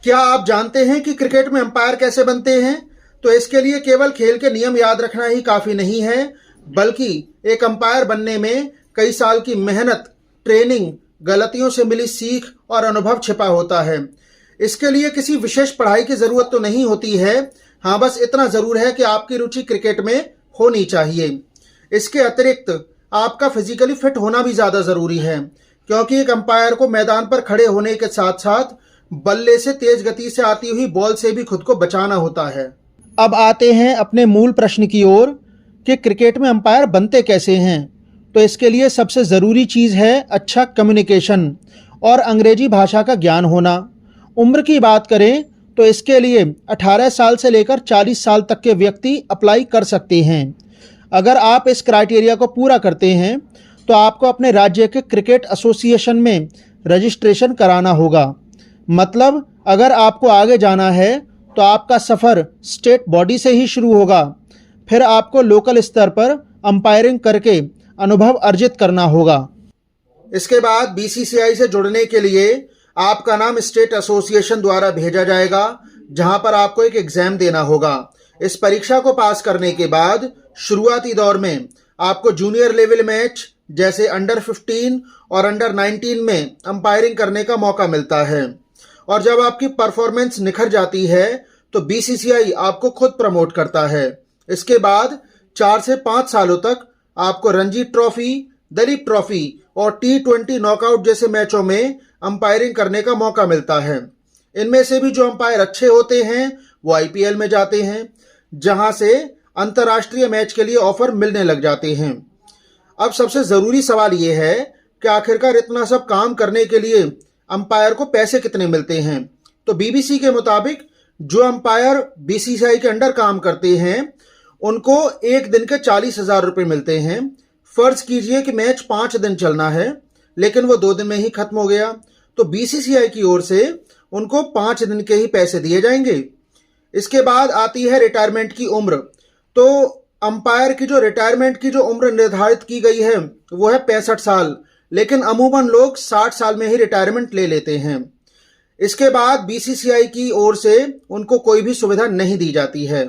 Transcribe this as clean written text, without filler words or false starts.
क्या आप जानते हैं कि क्रिकेट में अंपायर कैसे बनते हैं? तो इसके लिए केवल खेल के नियम याद रखना ही काफ़ी नहीं है, बल्कि एक अंपायर बनने में कई साल की मेहनत, ट्रेनिंग, गलतियों से मिली सीख और अनुभव छिपा होता है। इसके लिए किसी विशेष पढ़ाई की ज़रूरत तो नहीं होती है। हाँ, बस इतना ज़रूर है कि आपकी रुचि क्रिकेट में होनी चाहिए। इसके अतिरिक्त आपका फिजिकली फिट होना भी ज़्यादा ज़रूरी है, क्योंकि एक अंपायर को मैदान पर खड़े होने के साथ साथ बल्ले से तेज गति से आती हुई बॉल से भी खुद को बचाना होता है। अब आते हैं अपने मूल प्रश्न की ओर कि क्रिकेट में अंपायर बनते कैसे हैं। तो इसके लिए सबसे ज़रूरी चीज़ है अच्छा कम्युनिकेशन और अंग्रेजी भाषा का ज्ञान होना। उम्र की बात करें तो इसके लिए 18 साल से लेकर 40 साल तक के व्यक्ति अप्लाई कर सकते हैं। अगर आप इस क्राइटेरिया को पूरा करते हैं तो आपको अपने राज्य के क्रिकेट एसोसिएशन में रजिस्ट्रेशन कराना होगा। मतलब अगर आपको आगे जाना है तो आपका सफ़र स्टेट बॉडी से ही शुरू होगा, फिर आपको लोकल स्तर पर अंपायरिंग करके अनुभव अर्जित करना होगा। इसके बाद बीसीसीआई से जुड़ने के लिए आपका नाम स्टेट एसोसिएशन द्वारा भेजा जाएगा, जहां पर आपको एक एग्ज़ाम देना होगा। इस परीक्षा को पास करने के बाद शुरुआती दौर में आपको जूनियर लेवल मैच जैसे अंडर 15 और अंडर 19 में अंपायरिंग करने का मौका मिलता है। और जब आपकी परफॉर्मेंस निखर जाती है तो बीसीसीआई आपको खुद प्रमोट करता है। इसके बाद 4 से 5 सालों तक आपको रणजी ट्रॉफी, दिलीप ट्रॉफी और T20 नॉकआउट जैसे मैचों में अंपायरिंग करने का मौका मिलता है। इनमें से भी जो अंपायर अच्छे होते हैं वो आईपीएल में जाते हैं, जहां से अंतर्राष्ट्रीय मैच के लिए ऑफर मिलने लग जाते हैं। अब सबसे ज़रूरी सवाल ये है कि आखिरकार इतना सब काम करने के लिए अंपायर को पैसे कितने मिलते हैं। तो बीबीसी के मुताबिक जो अंपायर बीसीसीआई के अंडर काम करते हैं उनको एक दिन के 40,000 रुपये मिलते हैं। फ़र्ज़ कीजिए कि मैच 5 दिन चलना है, लेकिन वो 2 दिन में ही ख़त्म हो गया, तो बीसीसीआई की ओर से उनको 5 दिन के ही पैसे दिए जाएंगे। इसके बाद आती है रिटायरमेंट की उम्र। तो अंपायर की जो रिटायरमेंट की जो उम्र निर्धारित की गई है वो है 65 साल, लेकिन अमूमन लोग 60 साल में ही रिटायरमेंट ले लेते हैं। इसके बाद बीसीसीआई की ओर से उनको कोई भी सुविधा नहीं दी जाती है।